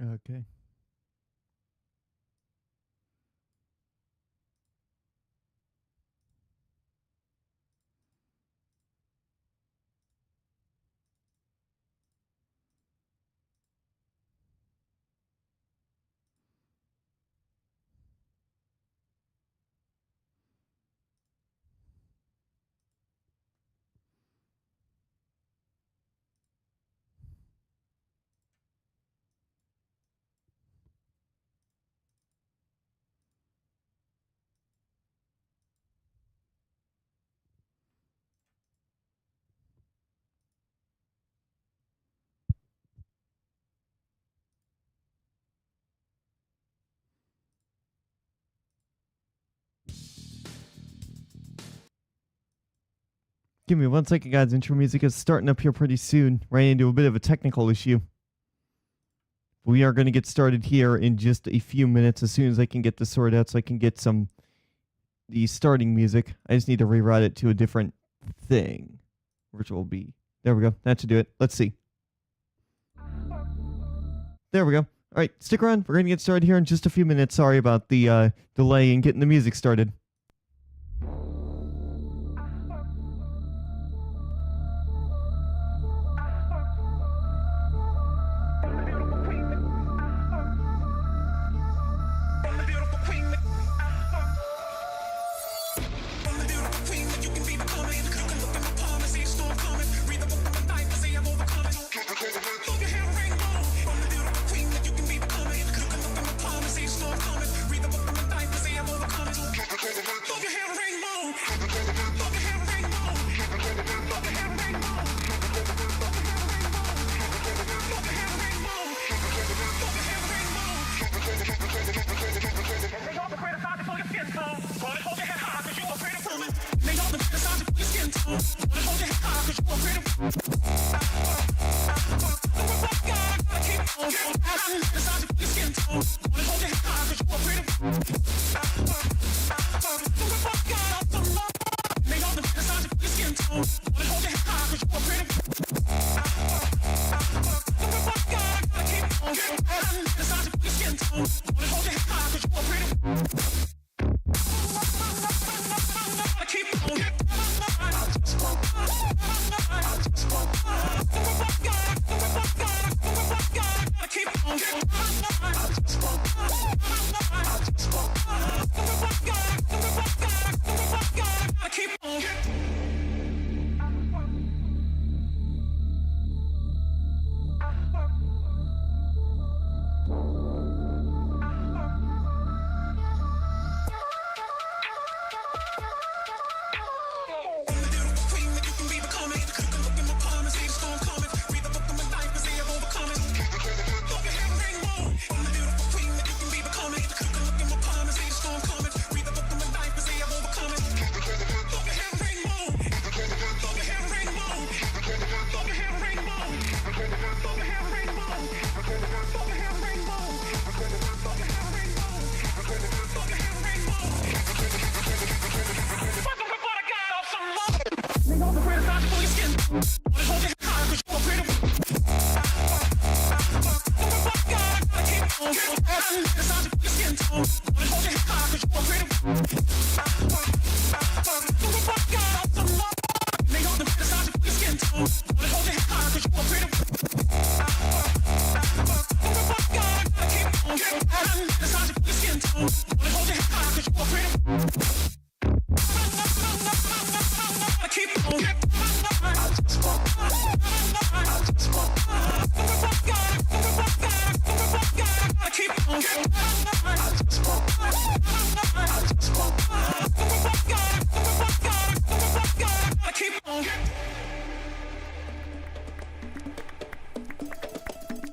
Okay. Give me 1 second, guys. Intro music is starting up here pretty soon. Ran into a bit of a technical issue. We are going to get started here in just a few minutes as soon as I can get this sorted out so I can get the starting music. I just need to reroute it to a different thing, which will be... There we go. That should do it. Let's see. There we go. All right, stick around. We're going to get started here in just a few minutes. Sorry about the delay in getting the music started.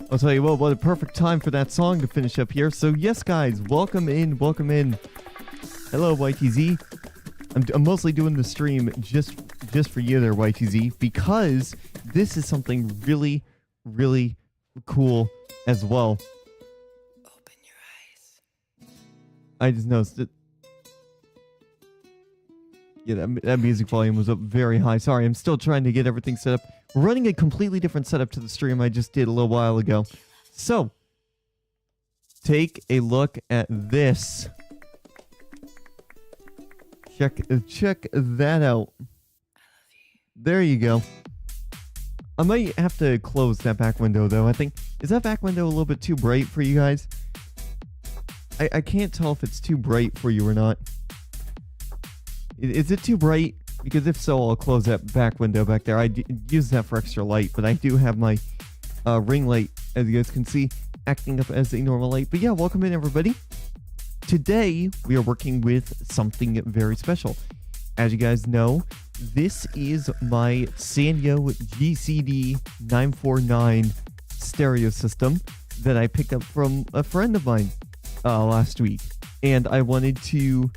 I'll tell you what a perfect time for that song to finish up here. So yes, guys, welcome in. Hello, YTZ. I'm mostly doing the stream just for you there, YTZ, because this is something really, really cool as well. Open your eyes. I just noticed it. Yeah, that music volume was up very high. Sorry, I'm still trying to get everything set up. We're running a completely different setup to the stream I just did a little while ago. So, take a look at this. Check that out. There you go. I might have to close that back window though. I think, is that back window a little bit too bright for you guys? I can't tell if it's too bright for you or not. Is it too bright? Because if so, I'll close that back window back there. I use that for extra light, but I do have my ring light, as you guys can see, acting up as a normal light. But yeah, welcome in everybody. Today, we are working with something very special. As you guys know, this is my Sanyo GCD 949 stereo system that I picked up from a friend of mine last week. And I wanted to...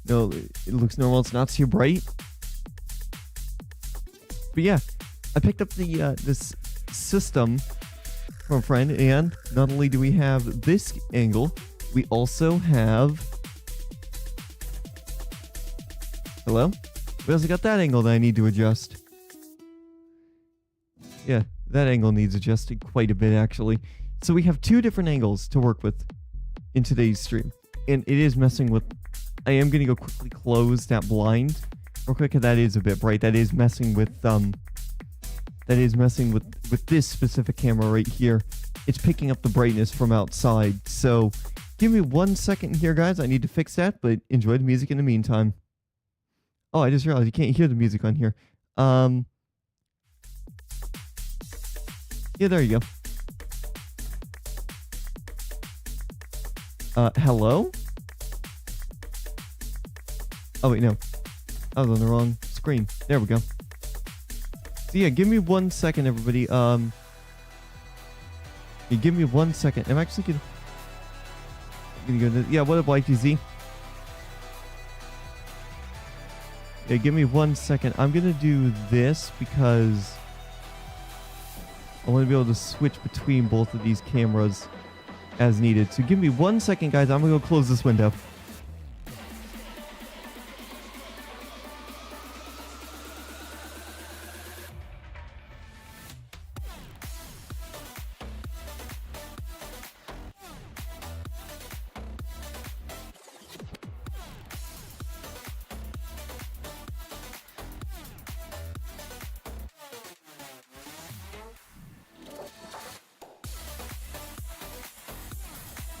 No, it looks normal. It's not too bright. But yeah, I picked up the this system from a friend, and not only do we have this angle, we also have... Hello? We also got that angle that I need to adjust. Yeah, that angle needs adjusting quite a bit, actually. So we have two different angles to work with in today's stream. And it is messing with... I am going to go quickly close that blind real quick, 'cause that is a bit bright. That is messing with with this specific camera right here. It's picking up the brightness from outside. So give me 1 second here, guys. I need to fix that, but enjoy the music in the meantime. Oh, I just realized you can't hear the music on here. Yeah, there you go. Hello? Oh, wait, no. I was on the wrong screen. There we go. So, yeah, give me 1 second, everybody. Yeah, give me 1 second. I'm actually gonna go to... Yeah, what up, YTZ? Yeah, give me 1 second. I'm gonna do this because I want to be able to switch between both of these cameras as needed. So give me 1 second, guys. I'm gonna go close this window.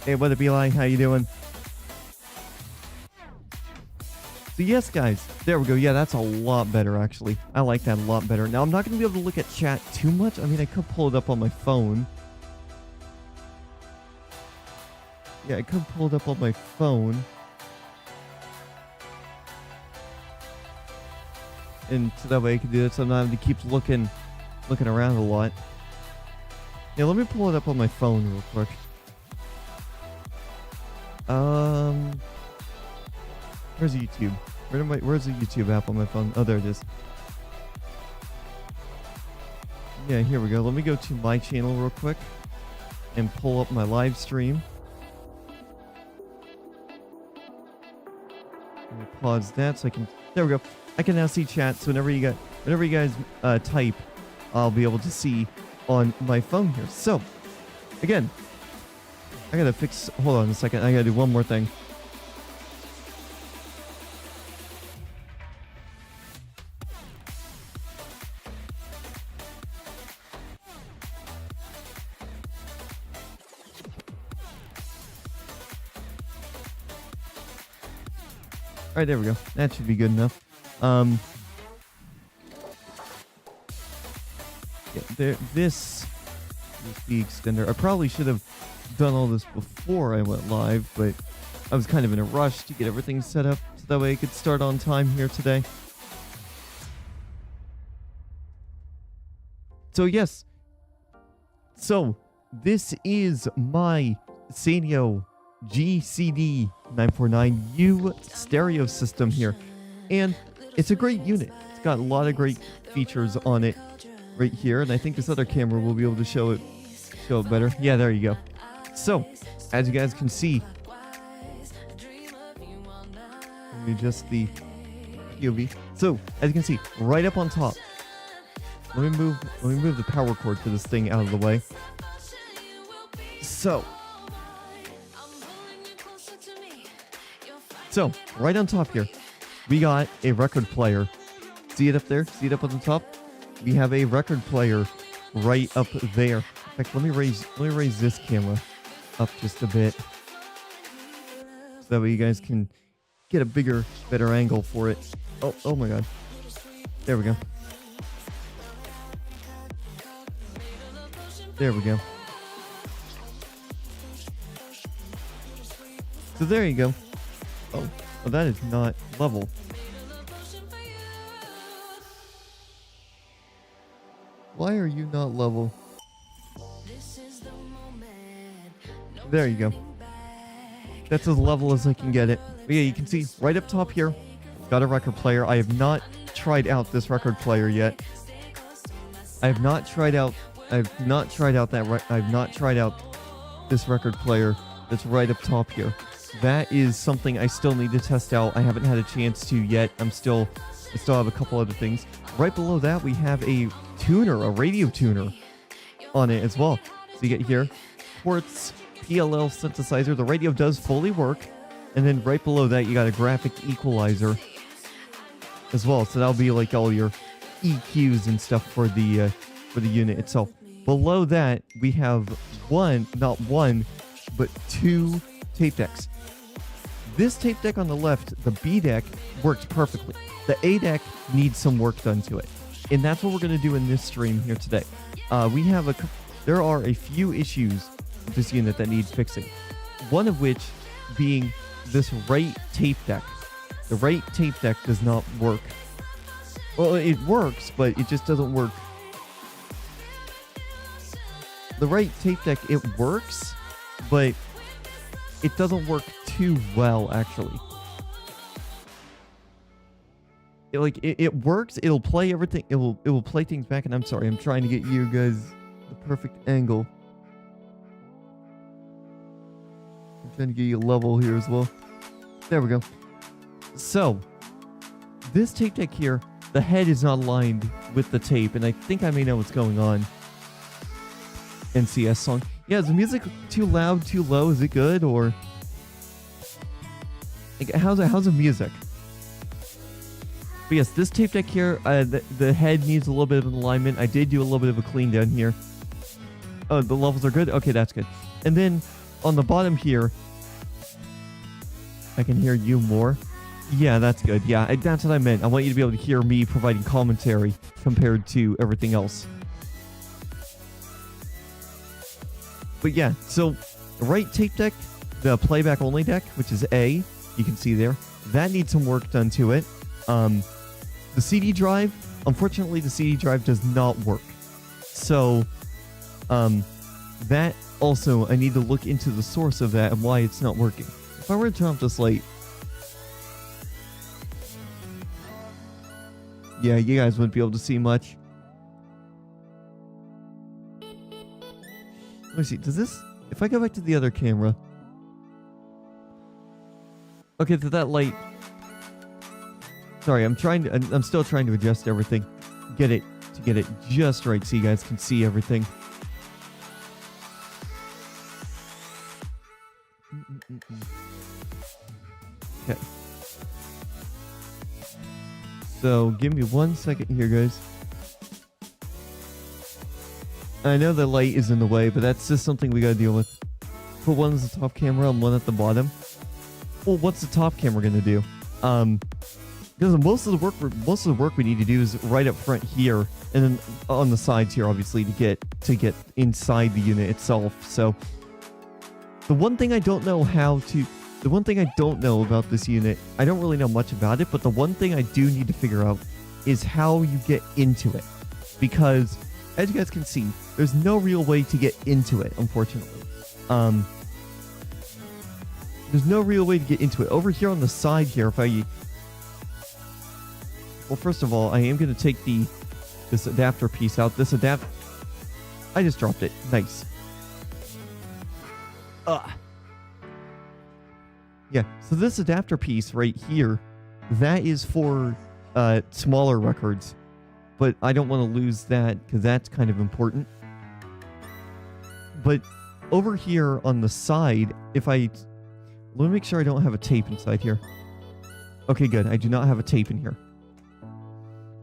Hey, what up, Eli? How you doing? So yes, guys, there we go. Yeah, that's a lot better, actually. I like that a lot better. Now, I'm not going to be able to look at chat too much. I mean, I could pull it up on my phone. Yeah, I could pull it up on my phone. And so that way I can do it, so I'm not having to keep looking around a lot. Yeah, let me pull it up on my phone real quick. Where's YouTube? Where's the YouTube app on my phone? Oh, there it is. Yeah, here we go. Let me go to my channel real quick and pull up my live stream. Let me pause that so I can... There we go. I can now see chat, so whenever you guys type, I'll be able to see on my phone here. So, again, I gotta fix... Hold on a second. I gotta do one more thing. All right, there we go. That should be good enough. Yeah, this is the extender. I probably should have done all this before I went live, but I was kind of in a rush to get everything set up so that way I could start on time here today. So yes. So this is my Sanyo GCD 949U stereo system here, and it's a great unit. It's got a lot of great features on it right here, and I think this other camera will be able to show it better. Yeah, there you go. So as you guys can see, let me adjust the POV. So as you can see, right up on top, let me move the power cord for this thing out of the way. So So, right on top here, we got a record player. See it up there? See it up on the top? We have a record player right up there. In fact, let me raise this camera up just a bit, so that way you guys can get a bigger, better angle for it. Oh my god. There we go. There we go. So there you go. Oh, that is not level. Why are you not level? There you go. That's as level as I can get it. But yeah, you can see right up top here, got a record player. I have not tried out this record player yet. I've not tried out this record player that's right up top here. That is something I still need to test out. I haven't had a chance to yet. I still have a couple other things. Right below that, we have a tuner, a radio tuner on it as well. So you get here, Quartz PLL synthesizer. The radio does fully work. And then right below that, you got a graphic equalizer as well. So that'll be like all your EQs and stuff for the unit itself. Below that, we have not one, but two tape decks. This tape deck on the left, the B deck, works perfectly. The A deck needs some work done to it. And that's what we're going to do in this stream here today. There are a few issues with this unit that need fixing. One of which being this right tape deck. The right tape deck does not work. Well, it works, but it just doesn't work. The right tape deck, it works, but it doesn't work too well, actually. It works, it'll play everything, it will play things back, and I'm sorry, I'm trying to get you guys the perfect angle. I'm trying to get you a level here as well. There we go. So, this tape deck here, the head is not aligned with the tape, and I think I may know what's going on. NCS song. Yeah, is the music too loud, too low? Is it good, or like, how's the music? But yes, this tape deck here, the head needs a little bit of an alignment. I did do a little bit of a clean down here. Oh, the levels are good? Okay, that's good. And then on the bottom here, I can hear you more. Yeah, that's good. Yeah, that's what I meant. I want you to be able to hear me providing commentary compared to everything else. But yeah, so the right tape deck, the playback only deck, which is A, you can see there, that needs some work done to it. The CD drive, unfortunately, the CD drive does not work. So, that also, I need to look into the source of that and why it's not working. If I were to turn off this light, yeah, you guys wouldn't be able to see much. Let me see, does this, if I go back to the other camera, okay, to that light, sorry, I'm still trying to adjust everything, get it just right so you guys can see everything. Okay. So, give me 1 second here, guys. I know the light is in the way, but that's just something we gotta deal with. Put one as the top camera and one at the bottom. Well, what's the top camera gonna do? Because most of the work we need to do is right up front here, and then on the sides here, obviously, to get inside the unit itself. So, the one thing I don't know about this unit, I don't really know much about it, but the one thing I do need to figure out is how you get into it. Because, as you guys can see, there's no real way to get into it, unfortunately. There's no real way to get into it. Over here on the side here, well, first of all, I am going to take this adapter piece out. I just dropped it. Nice. Yeah, so this adapter piece right here, that is for smaller records. But I don't want to lose that because that's kind of important. But over here on the side, let me make sure I don't have a tape inside here. Okay, good. I do not have a tape in here.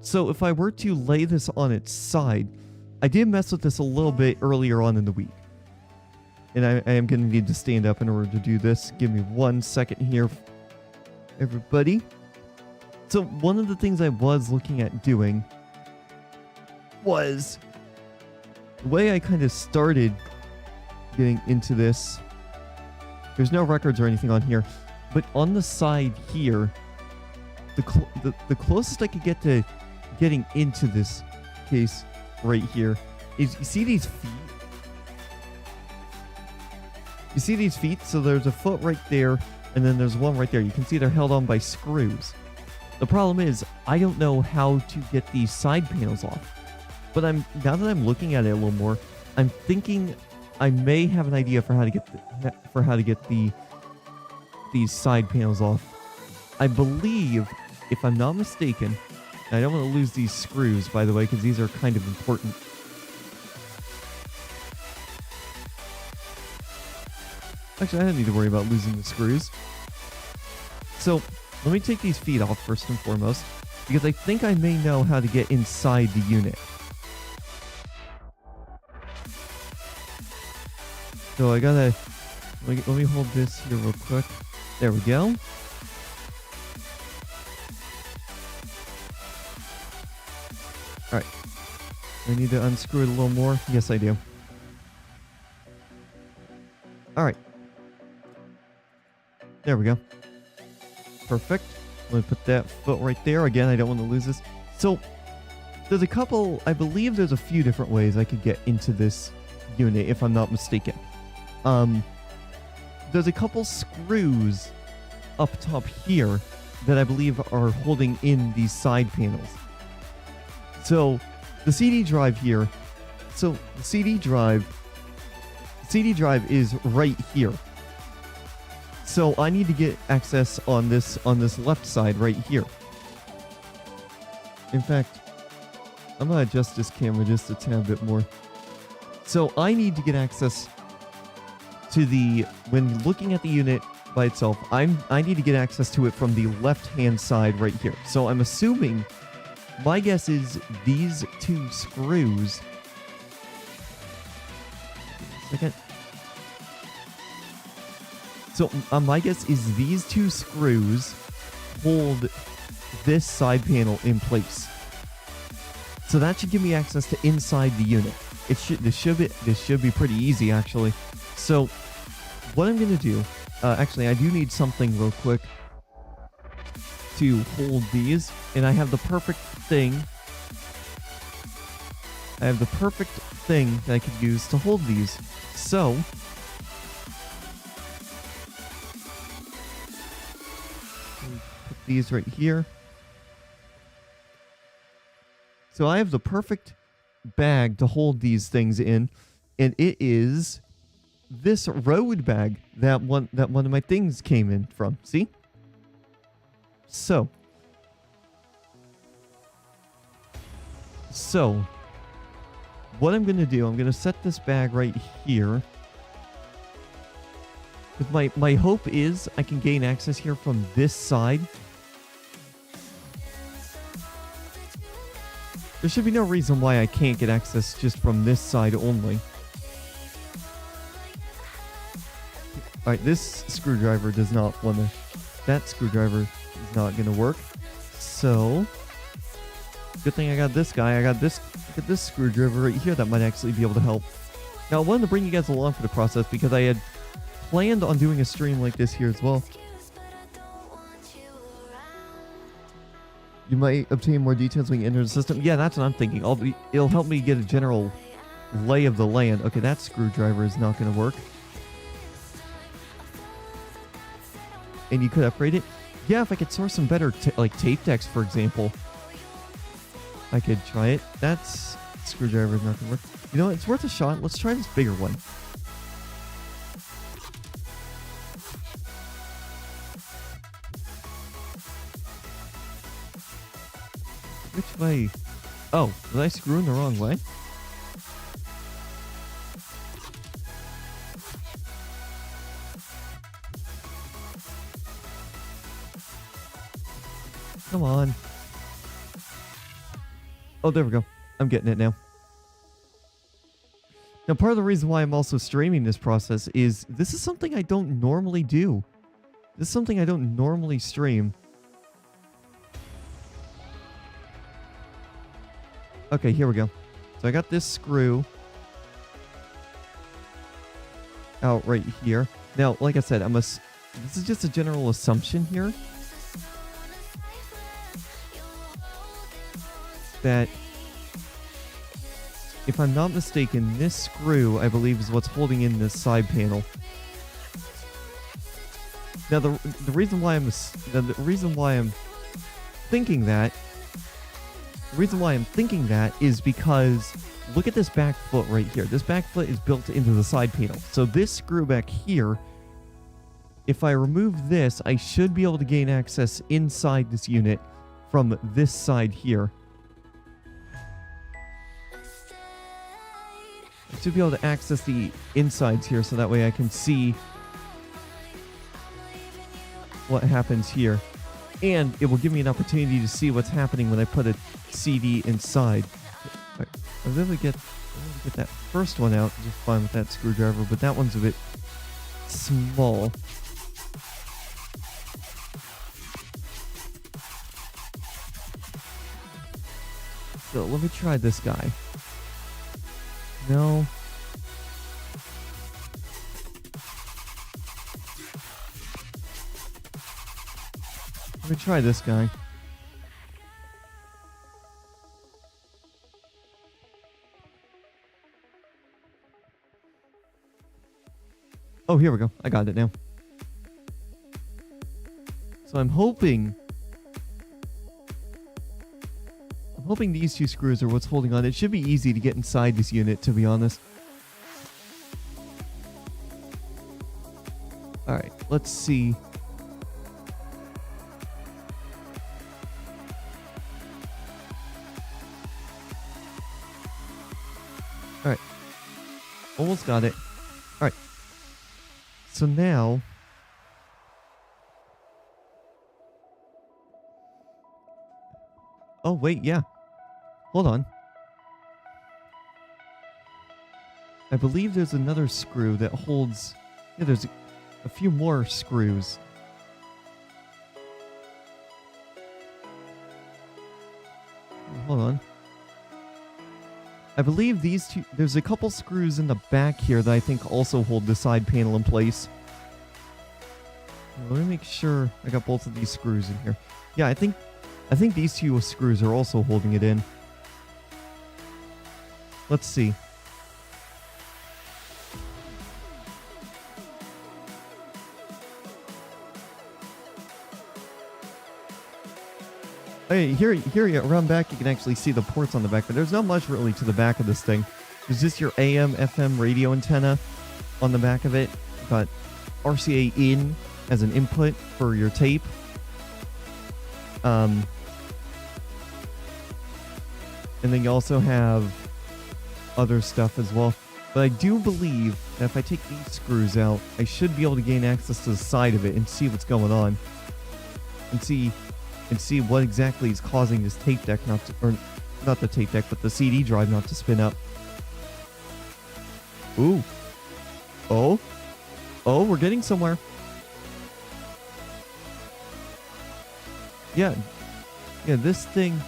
So if I were to lay this on its side, I did mess with this a little bit earlier on in the week. And I am going to need to stand up in order to do this. Give me 1 second here, everybody. So one of the things I was looking at doing was the way I kind of started getting into this. There's no records or anything on here, but on the side here, the closest I could get to getting into this case right here is, you see these feet? You see these feet? So there's a foot right there, and then there's one right there. You can see they're held on by screws. The problem is, I don't know how to get these side panels off. But now that I'm looking at it a little more, I'm thinking I may have an idea for how to get these side panels off. I believe, if I'm not mistaken, and I don't want to lose these screws, by the way, because these are kind of important. Actually, I don't need to worry about losing the screws. So let me take these feet off first and foremost, because I think I may know how to get inside the unit. So I gotta, let me hold this here real quick. There we go. Alright. I need to unscrew it a little more. Yes, I do. Alright. There we go. Perfect. Let me put that foot right there. Again, I don't want to lose this. So, there's a couple, I believe there's a few different ways I could get into this unit, if I'm not mistaken. There's a couple screws up top here that I believe are holding in these side panels. So, the CD drive here, so the CD drive is right here. So I need to get access on this left side right here. In fact, I'm gonna adjust this camera just a tad bit more. So I need to get access to when looking at the unit by itself, I need to get access to it from the left-hand side right here. So I'm assuming, my guess is these two screws. Second. So my guess is these two screws hold this side panel in place. So that should give me access to inside the unit. This should be pretty easy, actually. So what I'm gonna do, actually I do need something real quick to hold these, and I have the perfect thing. I have the perfect thing that I could use to hold these. So put these right here. So I have the perfect bag to hold these things in, and it is this road bag that one of my things came in from. See? So what I'm gonna do, I'm gonna set this bag right here. My hope is I can gain access here from this side. There should be no reason why I can't get access just from this side only. Alright, this screwdriver does not want to... That screwdriver is not going to work. So, good thing I got this guy. I got this screwdriver right here that might actually be able to help. Now, I wanted to bring you guys along for the process because I had planned on doing a stream like this here as well. You might obtain more details when you enter the system. Yeah, that's what I'm thinking. It'll help me get a general lay of the land. Okay, that screwdriver is not going to work. And you could upgrade it. Yeah, if I could source some better like tape decks, for example, I could try it. That's screwdriver is not going to work. You know what? It's worth a shot. Let's try this bigger one. Which way? Oh, was I screwing the wrong way? Come on. Oh, there we go. I'm getting it now. Now, part of the reason why I'm also streaming this process is this is something I don't normally do. This is something I don't normally stream. Okay, here we go. So I got this screw out right here. Now, like I said, this is just a general assumption here that, if I'm not mistaken, this screw, I believe, is what's holding in this side panel. Now, the reason why I'm thinking that is because look at this back foot right here. This back foot is built into the side panel. So this screw back here, if I remove this, I should be able to gain access inside this unit from this side here. I should be able to access the insides here so that way I can see what happens here. And it will give me an opportunity to see what's happening when I put a CD inside. I was able to get that first one out just fine with that screwdriver, but that one's a bit small. So let me try this guy. No. Let me try this guy. Oh, here we go. I got it now. So I'm hoping these two screws are what's holding on. It should be easy to get inside this unit, to be honest. Alright, let's see. Alright. Almost got it. Alright. So now... Oh, wait, yeah. Hold on. I believe there's another screw that holds... Yeah, there's a few more screws. Hold on. I believe these two... There's a couple screws in the back here that I think also hold the side panel in place. Let me make sure I got both of these screws in here. Yeah, I think these two screws are also holding it in. Let's see. Hey, here around back you can actually see the ports on the back, but there's not much really to the back of this thing. There's just your AM, FM radio antenna on the back of it. Got RCA in as an input for your tape. And then you also have other stuff as well. But I do believe that if I take these screws out, I should be able to gain access to the side of it and see what's going on. And see what exactly is causing this tape deck not the tape deck, but the CD drive not to spin up. Ooh. Oh, we're getting somewhere. Yeah, this thing...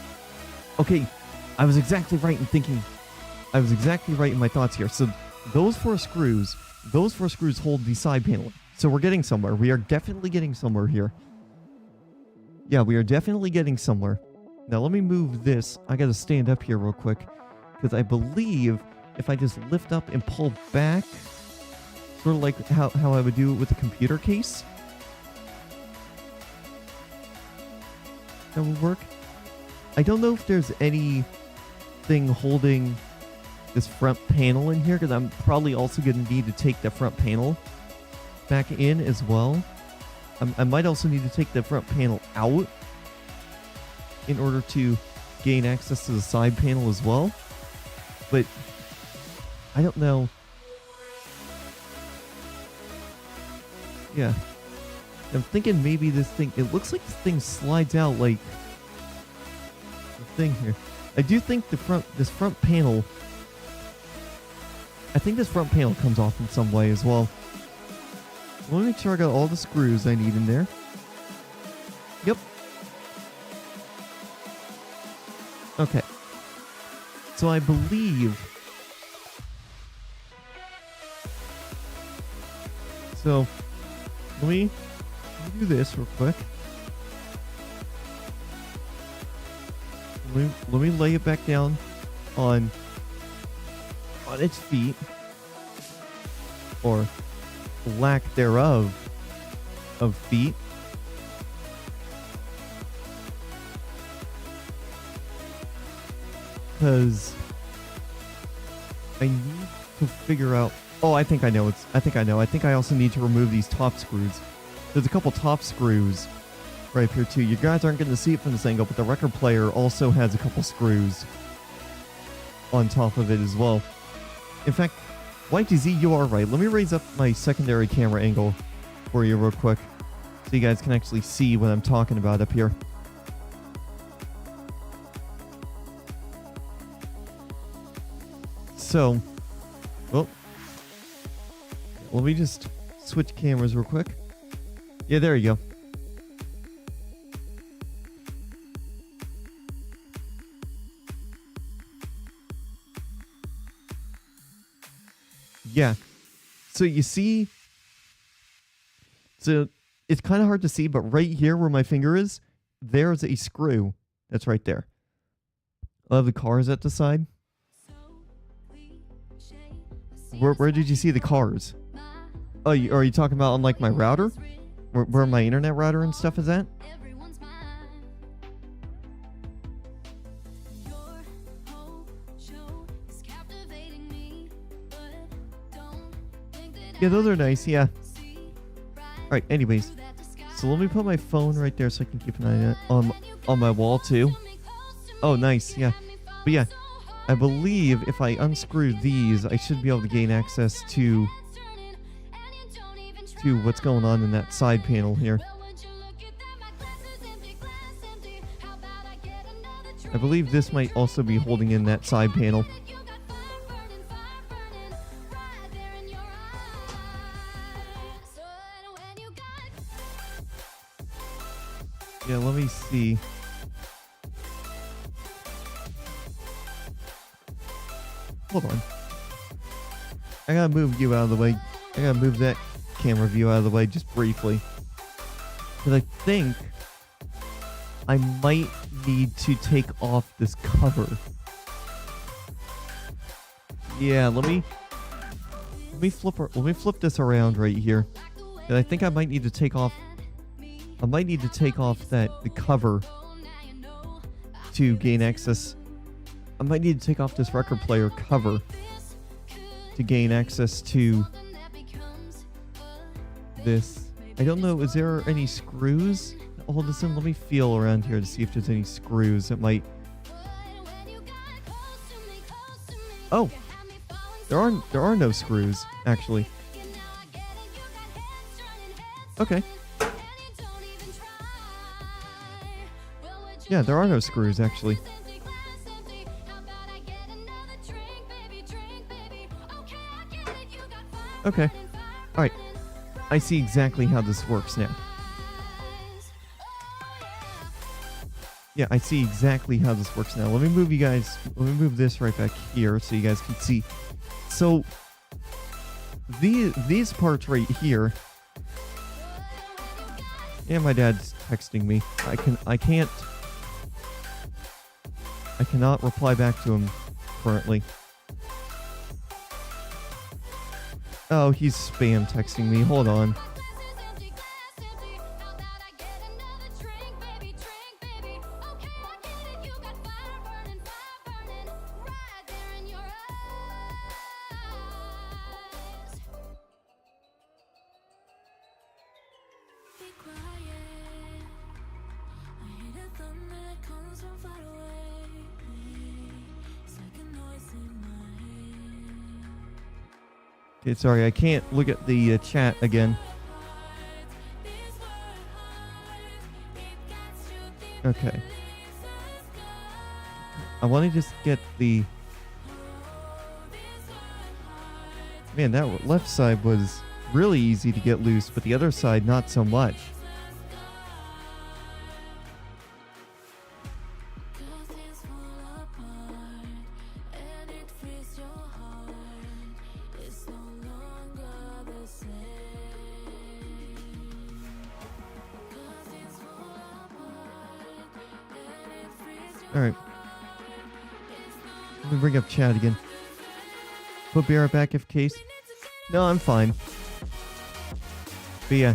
Okay, I was exactly right in thinking... I was exactly right in my thoughts here. So, those four screws hold the side panel. So we're getting somewhere. We are definitely getting somewhere here. Yeah, we are definitely getting somewhere. Now, let me move this. I gotta stand up here real quick. Because I believe if I just lift up and pull back... Sort of like how I would do it with a computer case... that would work. I don't know if there's anything holding this front panel in here, because I'm probably also going to need to take the front panel back in as well. I might also need to take the front panel out in order to gain access to the side panel as well. But I don't know. Yeah. I'm thinking maybe this thing... It looks like this thing slides out like thing here. I do think this front panel, I think this front panel comes off in some way as well. Let me make sure I got all the screws I need in there. Yep. Okay. So I believe... So, let me do this real quick. Let me lay it back down on its feet, or lack thereof of feet. Because I need to figure out... Oh, I think I know. I think I also need to remove these top screws. There's a couple top screws right here too. You guys aren't going to see it from this angle, but the record player also has a couple screws on top of it as well. In fact, YTZ, you are right. Let me raise up my secondary camera angle for you real quick so you guys can actually see what I'm talking about up here. So, well, let me just switch cameras real quick. Yeah, there you go. Yeah. So you see, so it's kind of hard to see, but right here where my finger is, there's a screw that's right there. I'll have the cars at the side. Where did you see the cars? Oh, are you talking about on like my router? Where my internet router and stuff is at? Yeah, those are nice, yeah. Alright, anyways. So let me put my phone right there so I can keep an eye on my wall too. Oh, nice, yeah. But yeah, I believe if I unscrew these, I should be able to gain access to what's going on in that side panel here. I believe this might also be holding in that side panel. Yeah, let me see. Hold on. I gotta move you out of the way. I gotta move that camera view out of the way just briefly. Because I think I might need to take off this cover. Yeah, let me flip this around right here. And I think I might need to take off the cover to gain access. I might need to take off this record player cover to gain access to this. I don't know, is there any screws that hold this in? Let me feel around here to see if there's any screws that might... Oh! There are no screws, actually. Okay. Yeah, there are no screws, actually. Okay. Alright. I see exactly how this works now. Yeah, I see exactly how this works now. Let me move this right back here so you guys can see. So, these parts right here... Yeah, my dad's texting me. I cannot reply back to him currently. Oh, he's spam texting me. Hold on. Okay, sorry, I can't look at the chat again. Okay. I want to just get the... Man, that left side was really easy to get loose, but the other side not so much. Alright. Let me bring up chat again. Put Bear back if case. No, I'm fine. But yeah.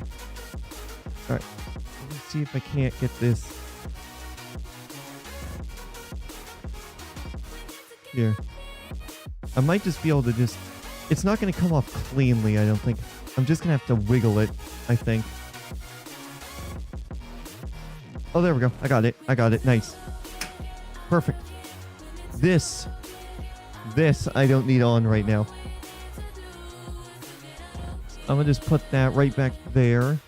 Alright. Let me see if I can't get this. Here. I might just be able to just... It's not going to come off cleanly, I don't think. I'm just going to have to wiggle it, I think. Oh, there we go. I got it. I got it. Nice. Perfect. This I don't need on right now. I'm gonna just put that right back there.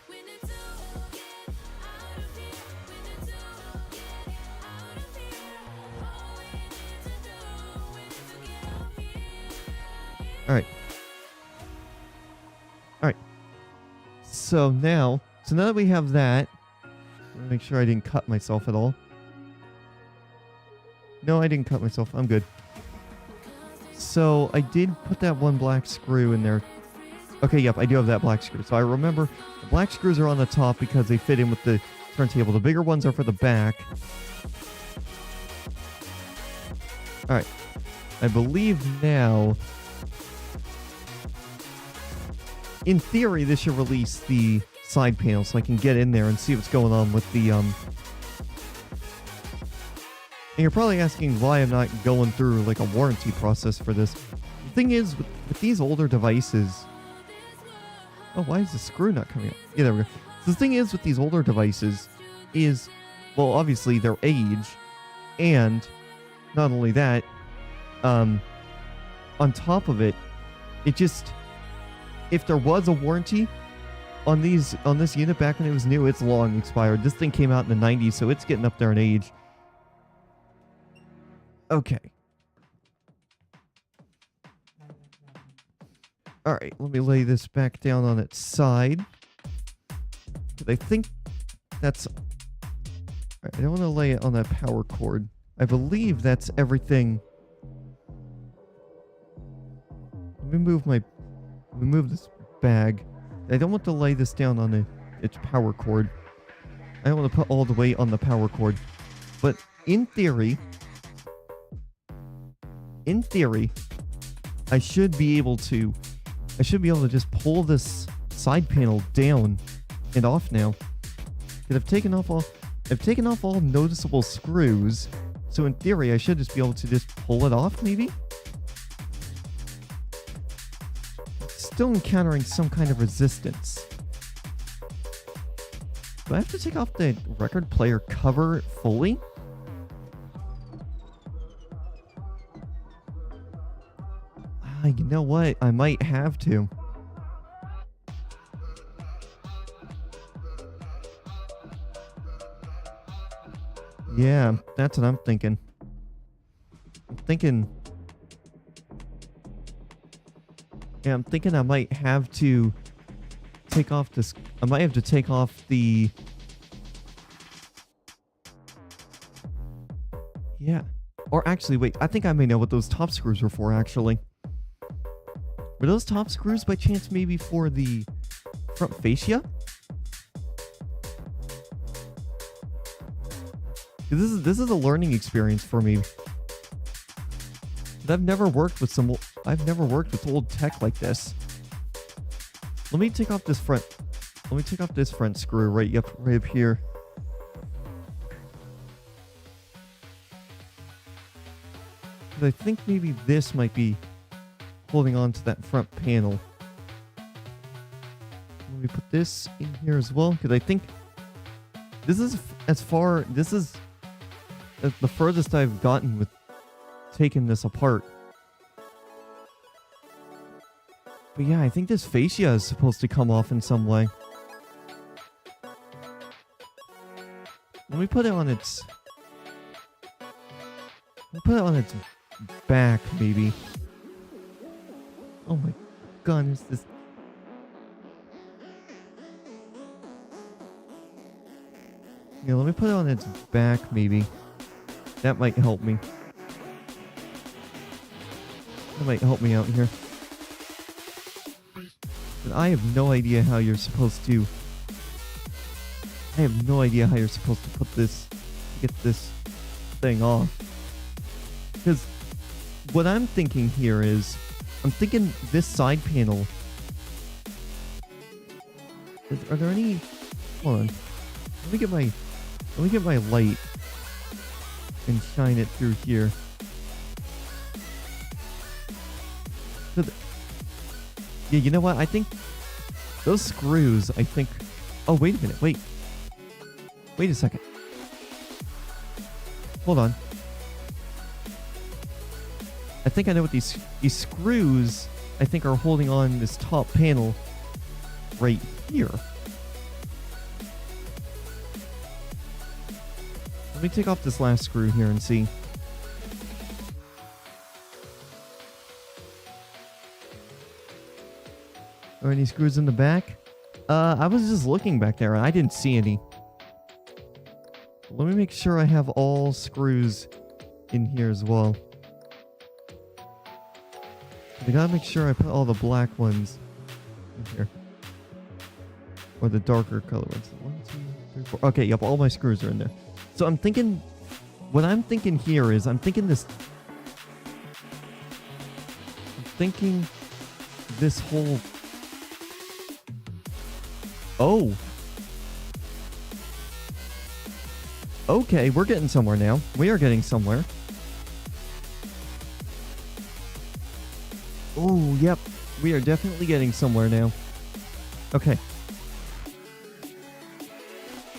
Alright. Alright. So now that we have that, let me make sure I didn't cut myself at all. No, I didn't cut myself. I'm good. So I did put that one black screw in there. Okay, yep, I do have that black screw. So I remember the black screws are on the top because they fit in with the turntable. The bigger ones are for the back. Alright. I believe now... In theory, this should release the side panel so I can get in there and see what's going on with the... And you're probably asking why I'm not going through like a warranty process for this. The thing is, with these older devices... Oh, why is the screw not coming out? Yeah, there we go. So the thing is with these older devices is, well, obviously their age, and not only that, on top of it, it just... If there was a warranty on this unit back when it was new, it's long expired. This thing came out in the 90s, so it's getting up there in age. Okay. Alright, let me lay this back down on its side. I think that's... Alright, I don't want to lay it on that power cord. I believe that's everything. Let me move this bag. I don't want to lay this down on its power cord. I don't want to put all the weight on the power cord. But in theory, I should be able to just pull this side panel down and off now. Because I've taken off all noticeable screws. So in theory, I should just be able to just pull it off, maybe? Still encountering some kind of resistance. Do I have to take off the record player cover fully? You know what? I might have to. Yeah, that's what I'm thinking. I'm thinking I might have to take off this. I might have to take off the... Yeah. Or actually, wait. I think I may know what those top screws were for, actually. Were those top screws by chance maybe for the front fascia? This is a learning experience for me. I've never worked with old tech like this. Let me take off this front screw right up here. I think maybe this might be holding on to that front panel. Let me put this in here as well, because I think this is the furthest I've gotten with taking this apart. But yeah, I think this fascia is supposed to come off in some way. Let me put it on its... I'll put it on its back, maybe. Oh my goodness, this... Yeah, let me put it on its back, maybe. That might help me. That might help me out here. But I have no idea how you're supposed to... I have no idea how you're supposed to put this... get this thing off. Because what I'm thinking here is... I'm thinking this side panel... Are there any... Hold on. Let me get my light and shine it through here. Yeah, you know what? I think those screws, I think... Oh, wait a minute. Wait a second. Hold on. I think I know what these screws, I think, are holding on this top panel right here. Let me take off this last screw here and see. Are there any screws in the back? I was just looking back there and I didn't see any. Let me make sure I have all screws in here as well. I gotta make sure I put all the black ones in here. Or the darker color ones. 1, 2, 3, 4. Okay, yep, all my screws are in there. So I'm thinking, what I'm thinking here is, I'm thinking this whole... Oh. Okay, we're getting somewhere now. We are getting somewhere. Oh, yep. We are definitely getting somewhere now. Okay.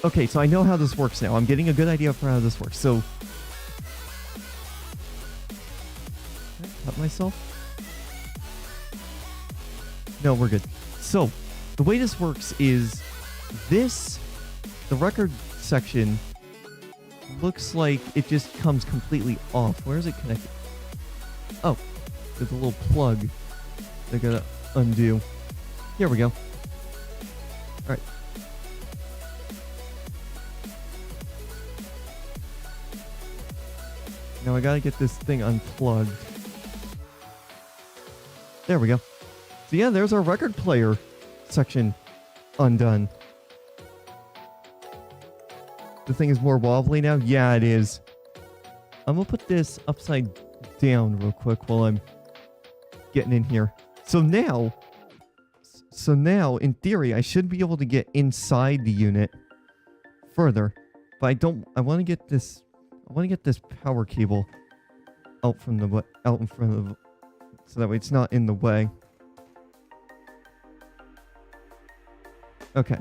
Okay, so I know how this works now. I'm getting a good idea for how this works. So... Can I cut myself? No, we're good. So, the way this works is this, the record section, looks like it just comes completely off. Where is it connected? Oh, there's a little plug they're gonna undo. Here we go. Alright. Now I gotta get this thing unplugged. There we go. So yeah, there's our record player section undone. The thing is more wobbly now? Yeah, it is. I'm gonna put this upside down real quick while I'm getting in here. So now, in theory, I should be able to get inside the unit further. But I want to get this power cable out in front of, so that way it's not in the way. Okay.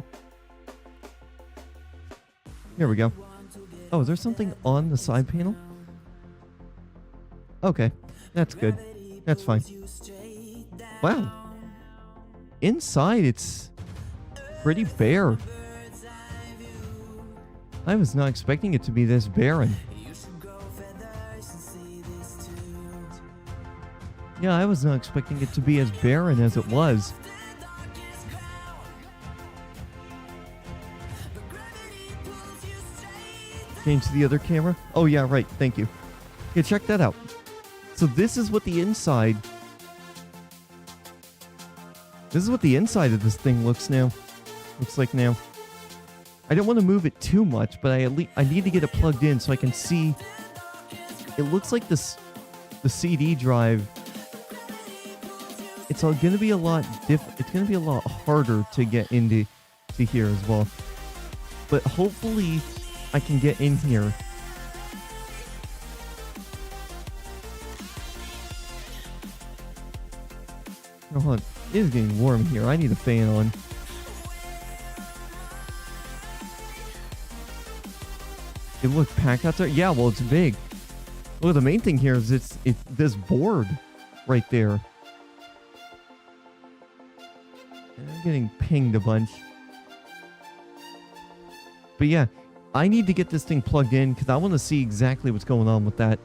Here we go. Oh, is there something on the side panel? Okay, that's good. That's fine. Wow. Inside, it's pretty bare. I was not expecting it to be this barren. Yeah, I was not expecting it to be as barren as it was. Change to the other camera? Oh yeah, right, thank you. Yeah, check that out. So this is what the inside... This is what the inside of this thing looks like now. I don't want to move it too much, but I need to get it plugged in so I can see. It looks like the CD drive. It's going to be a lot It's going to be a lot harder to get into here as well. But hopefully, I can get in here. Oh, hold on. It is getting warm here. I need a fan on. It looks packed out there. Yeah, well, it's big. Well, the main thing here is it's this board right there. And I'm getting pinged a bunch. But yeah, I need to get this thing plugged in because I want to see exactly what's going on with that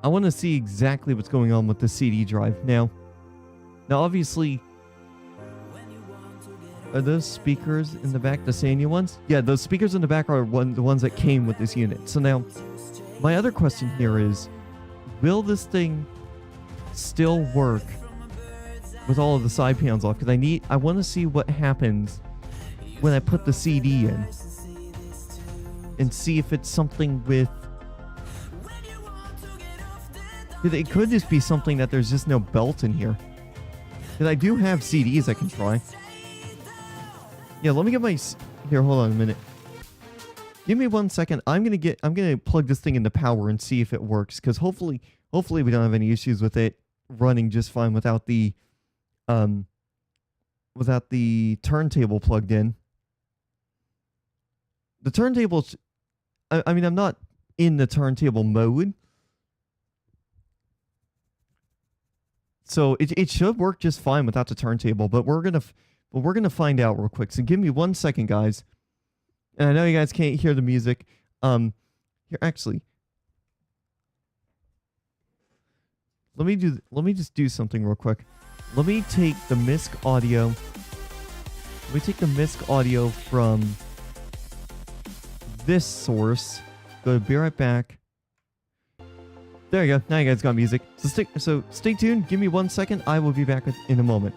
I want to see exactly what's going on with the CD drive. Now obviously, are those speakers in the back the Sanyo ones? Yeah, those speakers in the back are the ones that came with this unit. So now, my other question here is, will this thing still work with all of the side panels off? Because I want to see what happens when I put the CD in, and see if it's something with... It could just be something that there's just no belt in here. Because I do have CDs I can try. Yeah, let me get my... Here, hold on a minute. Give me 1 second. I'm gonna plug this thing into power and see if it works. Because hopefully we don't have any issues with it running just fine without the turntable plugged in. The turntable... I mean, I'm not in the turntable mode. So it should work just fine without the turntable, but we're gonna find out real quick. So give me 1 second, guys. And I know you guys can't hear the music. Here, actually, let me just do something real quick. Let me take the MISC audio. Let me take the MISC audio from this source. Be right back. There you go. Now you guys got music. So stay tuned. Give me 1 second. I will be back in a moment.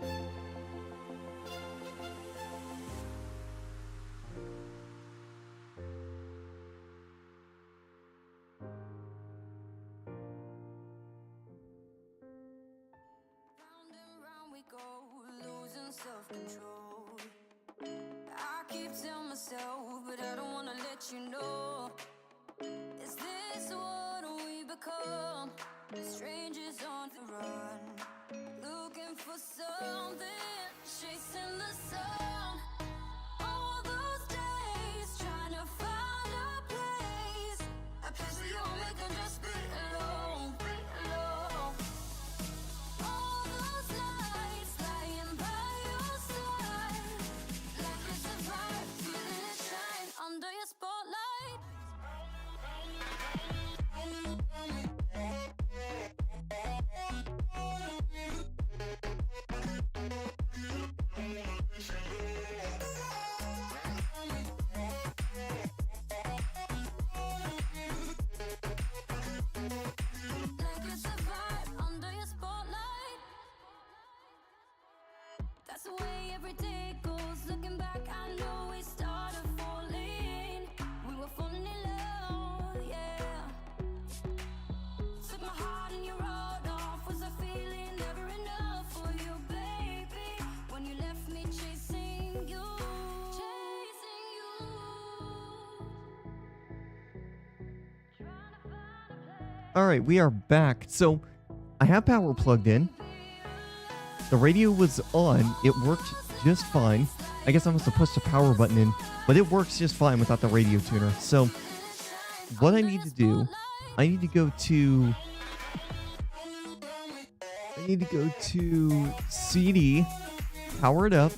Round and round we go, losing self-control. I keep telling myself, but I don't wanna let you know. Is this what we become? Strangers on the run, looking for something, chasing the sun. All those days, trying to find a place where you'll make them just be alone, All those nights lying by your side, like it's a vibe, feeling it shine under your spotlight. Like it's a vibe under your spotlight. That's the way every day goes. Looking back, I know we started falling. We were falling in love, yeah. Took my heart and you wrote off. Was a feeling never enough for you, baby? When you left me chasing you, chasing you. Trying to find a place. All right, we are back. So I have power plugged in. The radio was on. It worked just fine. I guess I must have pushed the power button in, but it works just fine without the radio tuner. So what I need to do, I need to go to CD, power it up,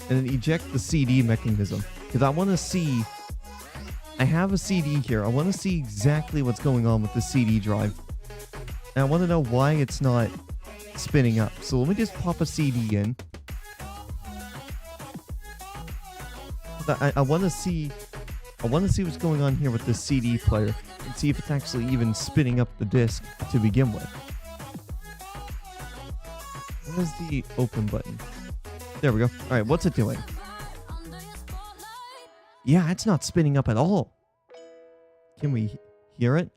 and then eject the CD mechanism. Because I want to see, I have a CD here. I want to see exactly what's going on with the CD drive. And I want to know why it's not spinning up. So let me just pop a CD in. I want to see what's going on here with the CD player and see if it's actually even spinning up the disc to begin with. Where's the open button? There we go. All right, what's it doing? Yeah, it's not spinning up at all. Can we hear it?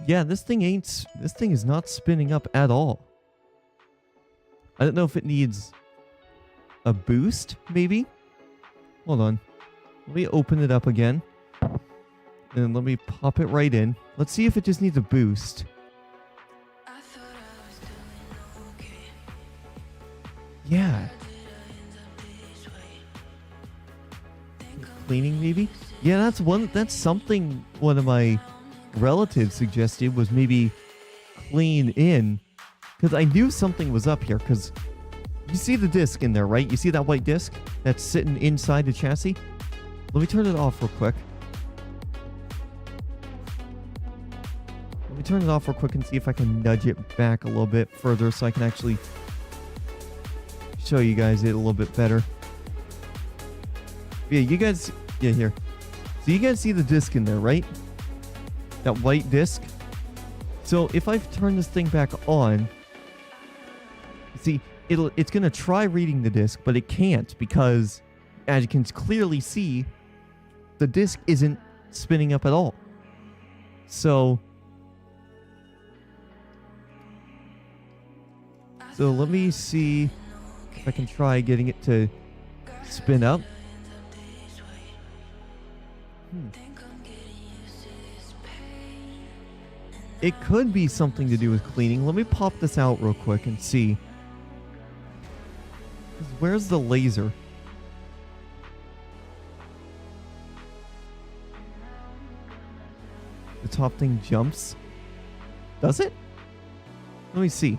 Yeah, this thing is not spinning up at all. I don't know if it needs a boost, maybe? Hold on. Let me open it up again. And let me pop it right in. Let's see if it just needs a boost. I thought I was doing okay. Yeah. Cleaning, maybe? Yeah, that's something one of my relatives suggested, was maybe clean in. Because I knew something was up here, because you see the disc in there, right? You see that white disc that's sitting inside the chassis? Let me turn it off real quick. Let me turn it off real quick and see if I can nudge it back a little bit further so I can actually show you guys it a little bit better. Yeah, you guys, yeah, here. So you guys see the disc in there, right? That white disc. So if I turn this thing back on, see, it's going to try reading the disc, but it can't because, as you can clearly see, the disc isn't spinning up at all. So let me see if I can try getting it to spin up. It could be something to do with cleaning. Let me pop this out real quick and see. Where's the laser? The top thing jumps. Does it? Let me see.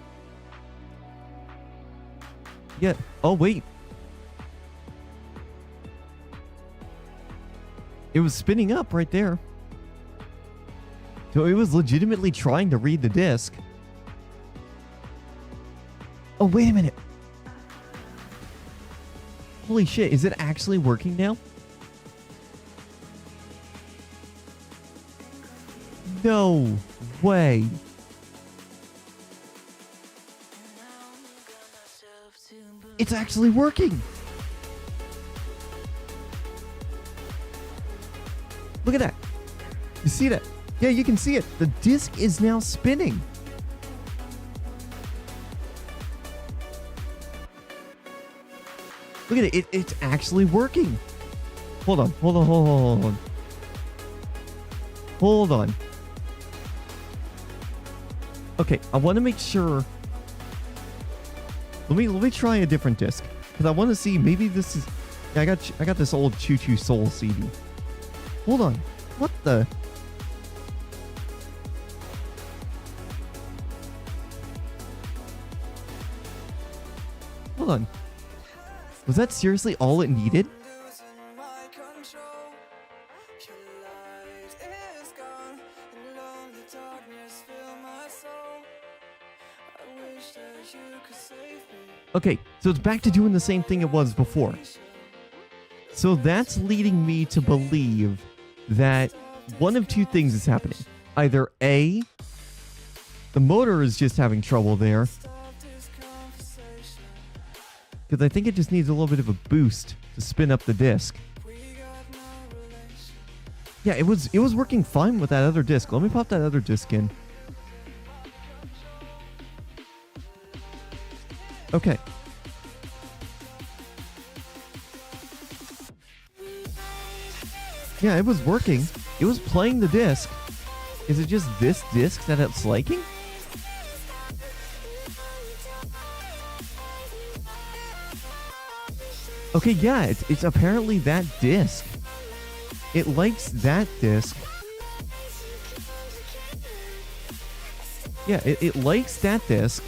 Yeah. Oh, wait. It was spinning up right there. So it was legitimately trying to read the disc. Oh, wait a minute. Holy shit, is it actually working now? No way. It's actually working. Look at that. You see that? Yeah, you can see it. The disc is now spinning. Look at it. It's actually working. Hold on. Hold on. Okay, I want to make sure. Let me try a different disc because I want to see maybe this is. Yeah, I got this old Choo Choo Soul CD. Hold on. What the? Hold on. Was that seriously all it needed? Okay, so it's back to doing the same thing it was before. So that's leading me to believe that one of two things is happening. Either A, the motor is just having trouble there. Because I think it just needs a little bit of a boost to spin up the disc. Yeah, it was working fine with that other disc. Let me pop that other disc in. Okay. Yeah, it was working. It was playing the disc. Is it just this disc that it's liking? Okay, yeah, it's apparently that disc. It likes that disc. Yeah, it likes that disc.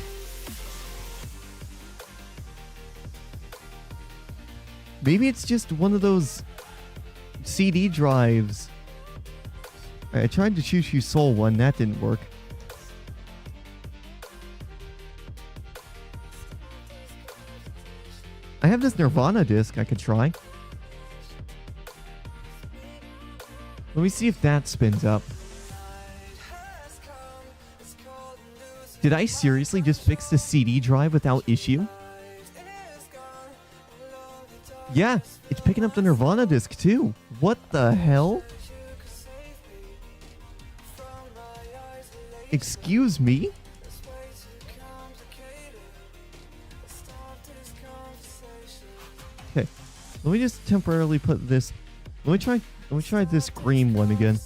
Maybe it's just one of those CD drives. I tried the Choo Choo Soul one. That didn't work. I have this Nirvana disc I could try. Let me see if that spins up. Did I seriously just fix the CD drive without issue? Yeah, it's picking up the Nirvana disc too. What the hell? Excuse me? Okay, let me just temporarily put this. Let me try this green one again.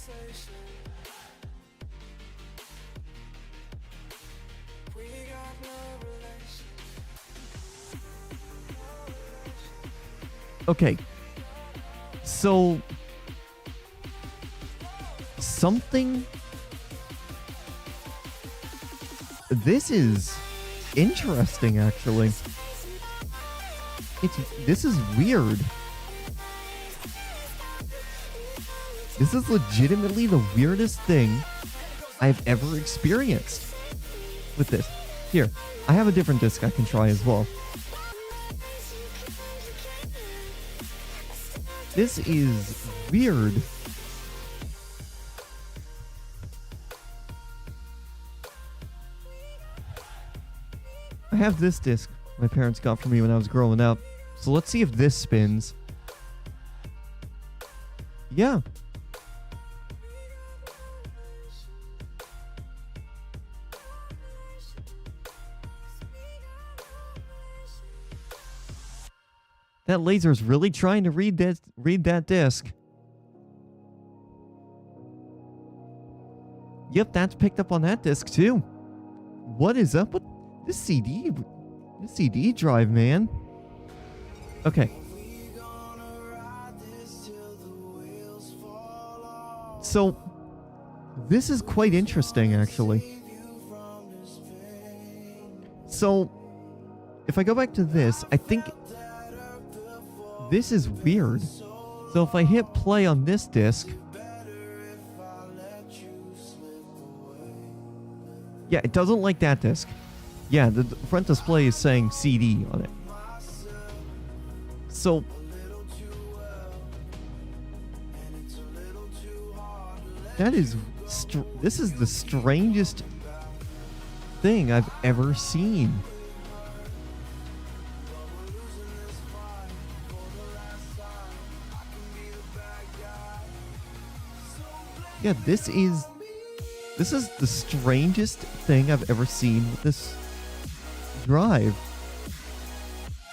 Okay, so something. This is interesting, actually. This is weird. This is legitimately the weirdest thing I've ever experienced with this. Here, I have a different disc I can try as well. This is weird. I have this disc my parents got for me when I was growing up. So let's see if this spins. Yeah. That laser's really trying to read that disc. Yep, that's picked up on that disc too. What is up with this CD drive, man? Okay. So, this is quite interesting, actually. So, if I go back to this, I think this is weird. So if I hit play on this disc, yeah, it doesn't like that disc. Yeah, the front display is saying CD on it. So that is this is the strangest thing I've ever seen. Yeah, this is the strangest thing I've ever seen with this drive.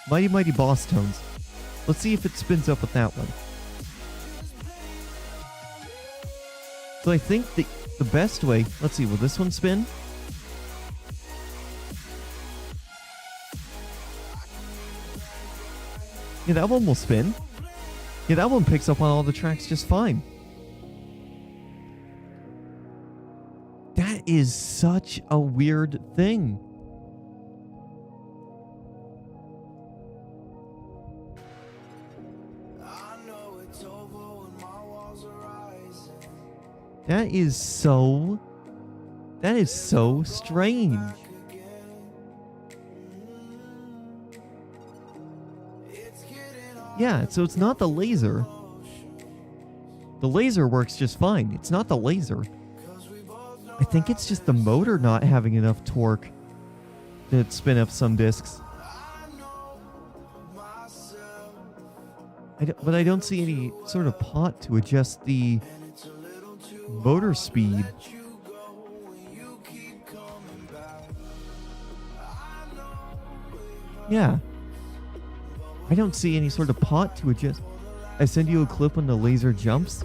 Mighty Mighty Boss Tones. Let's see if it spins up with that one. So I think the best way... Let's see, will this one spin? Yeah, that one will spin. Yeah, that one picks up on all the tracks just fine. That is such a weird thing. That is so strange. Yeah, so it's not the laser. The laser works just fine. It's not the laser. I think it's just the motor not having enough torque to spin up some discs. But I don't see any sort of pot to adjust the motor speed. Yeah. I don't see any sort of pot to adjust. I send you a clip when the laser jumps.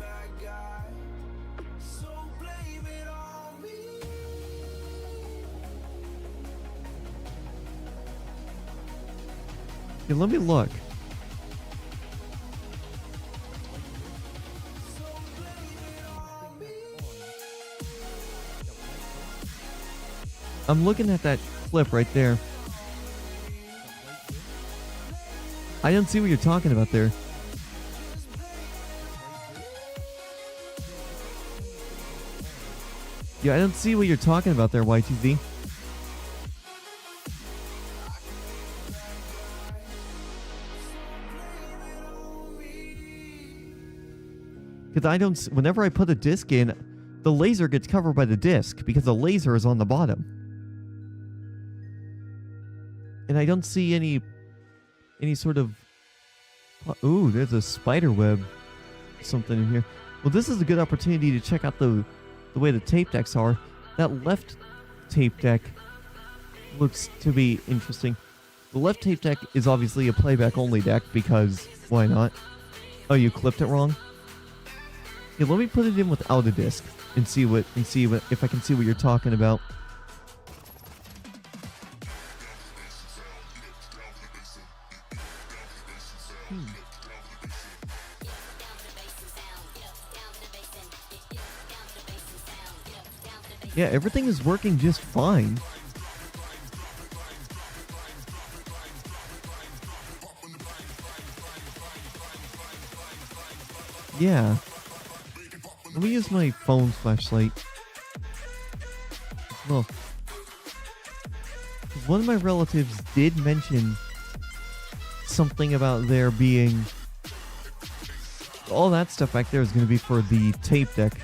Okay, let me look. I'm looking at that clip right there. I don't see what you're talking about there. Yeah, I don't see what you're talking about there, YTZ. Because I don't... Whenever I put a disc in, the laser gets covered by the disc because the laser is on the bottom. And I don't see any sort of... Ooh, there's a spider web something in here. Well, this is a good opportunity to check out the way the tape decks are. That left tape deck looks to be interesting. The left tape deck is obviously a playback only deck because why not? Oh, you clipped it wrong? Yeah, let me put it in without a disc and see if I can see what you're talking about. Yeah, everything is working just fine. Yeah. Let me use my phone flashlight. Well, one of my relatives did mention something about there being all that stuff back there is going to be for the tape deck.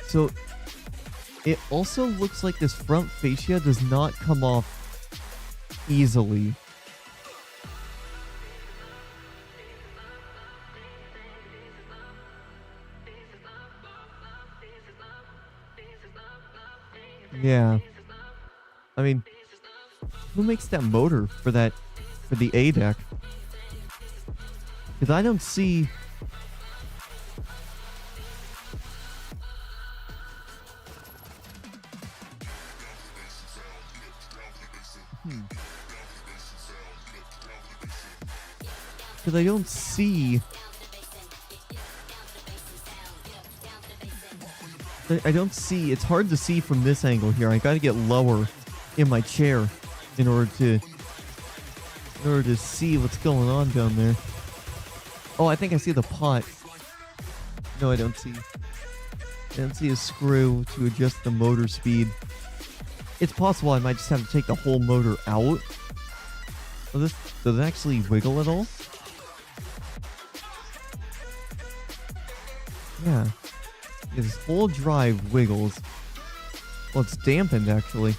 So it also looks like this front fascia does not come off easily. Yeah. I mean, who makes that motor for the A deck? Because I don't see... Because I don't see... I don't see... It's hard to see from this angle here. I gotta get lower in my chair in order to see what's going on down there. Oh, I think I see the pot. No, I don't see. I don't see a screw to adjust the motor speed. It's possible I might just have to take the whole motor out. Oh, does it actually wiggle at all? Yeah. This whole drive wiggles. Well, it's dampened, actually.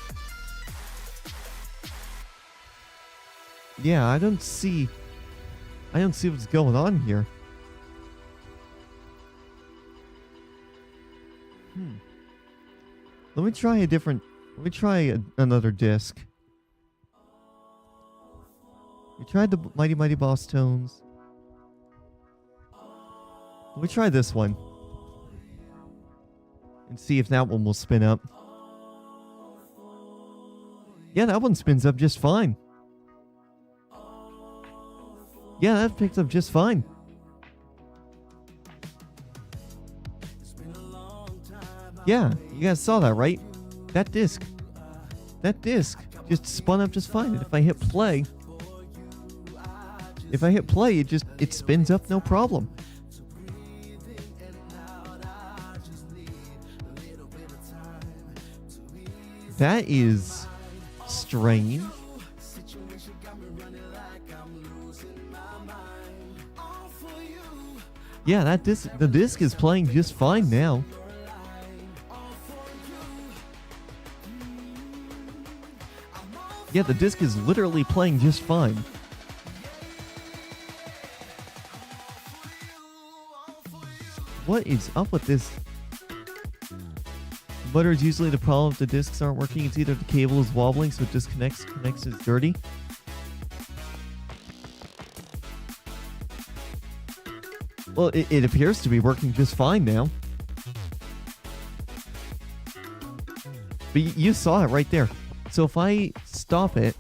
Yeah, I don't see what's going on here. Let me try another disc. We tried the Mighty Mighty Boss Tones. Let me try this one. And see if that one will spin up. Yeah, that one spins up just fine. Yeah, that picks up just fine. Yeah, you guys saw that, right? That disc just spun up just fine. And if I hit play, it spins up no problem. That is strange. Yeah, the disc is playing just fine now. Yeah, the disc is literally playing just fine. What is up with this? Butter is usually the problem if the discs aren't working. It's either the cable is wobbling so it disconnects, connects is dirty. Well, it appears to be working just fine now. But you saw it right there. So if I stop it,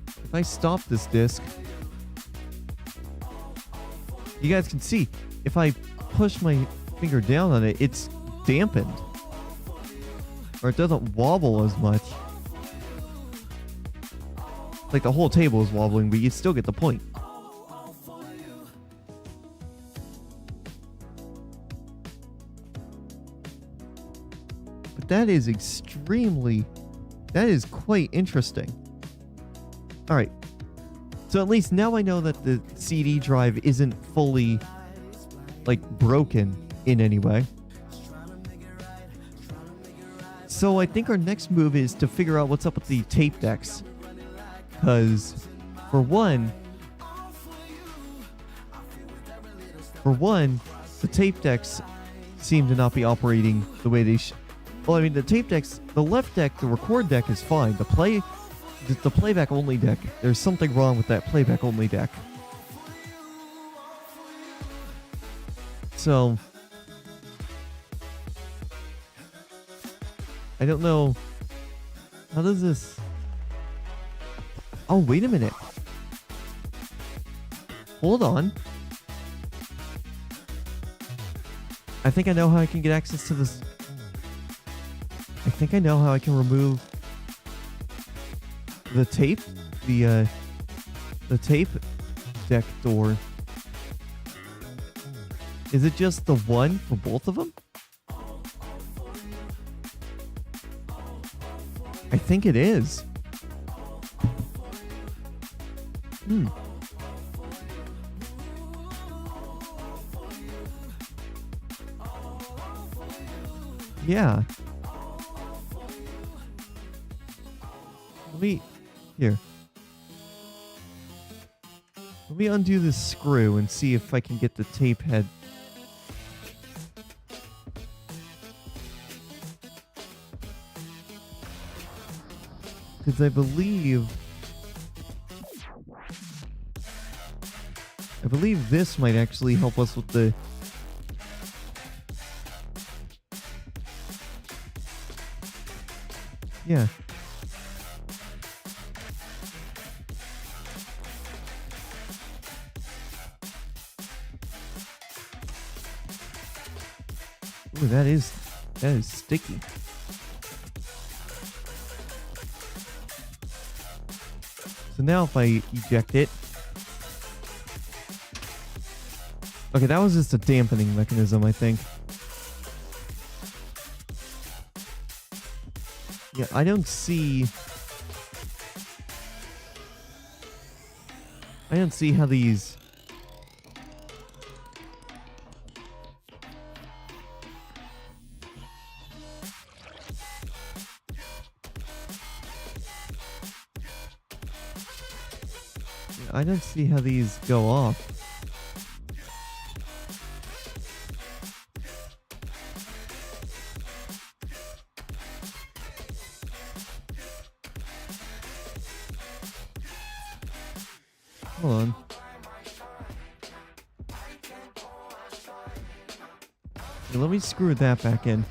if I stop this disc, you guys can see, if I push my finger down on it, it's dampened. Or it doesn't wobble as much. Like the whole table is wobbling, but you still get the point. But that is quite interesting. Alright. So at least now I know that the CD drive isn't fully, like, broken in any way. So I think our next move is to figure out what's up with the tape decks. Because, for one, the tape decks seem to not be operating the way they should. Well, I mean, the tape decks, the left deck, the record deck is fine. The playback only deck, there's something wrong with that playback only deck. So, I don't know. How does this... Oh, wait a minute. Hold on. I think I know how I can get access to this. I think I know how I can remove the tape, the tape deck door. Is it just the one for both of them? I think it is. Yeah. Here. Let me undo this screw and see if I can get the tape head. Because I believe this might actually help us with the... Yeah. Ooh, that is sticky. So now if I eject it... Okay, that was just a dampening mechanism, I think. Yeah, I don't see how these... I don't see how these go off. Hold on. Okay, let me screw that back in.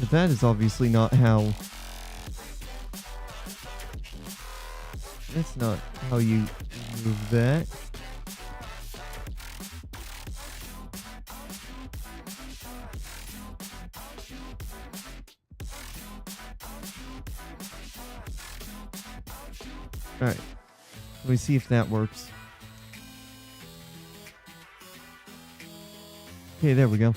But that is obviously not how... That's not how you move that. Alright. Let me see if that works. Okay, there we go.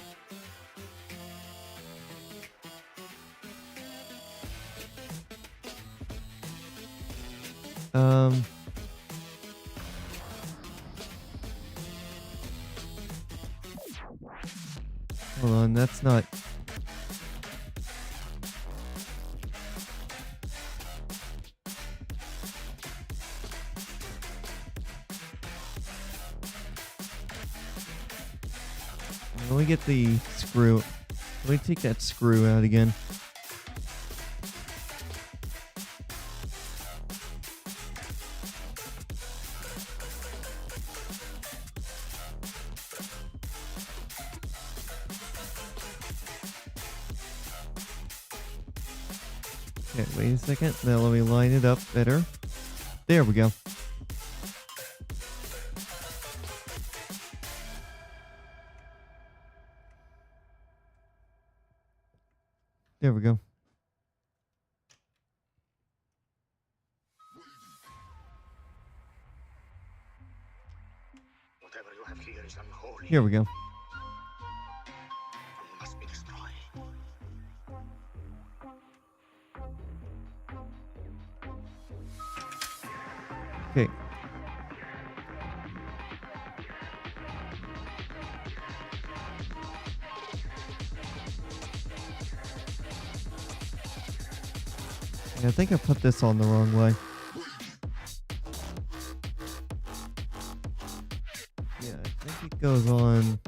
Hold on, that's not... Let me get the screw. Let me take that screw out again. Okay, wait a second. Now let me line it up better. There we go. There we go. Whatever you have here is unholy. Here we go. And must be destroyed. Okay. I think I put this on the wrong way. Yeah, I think it goes on...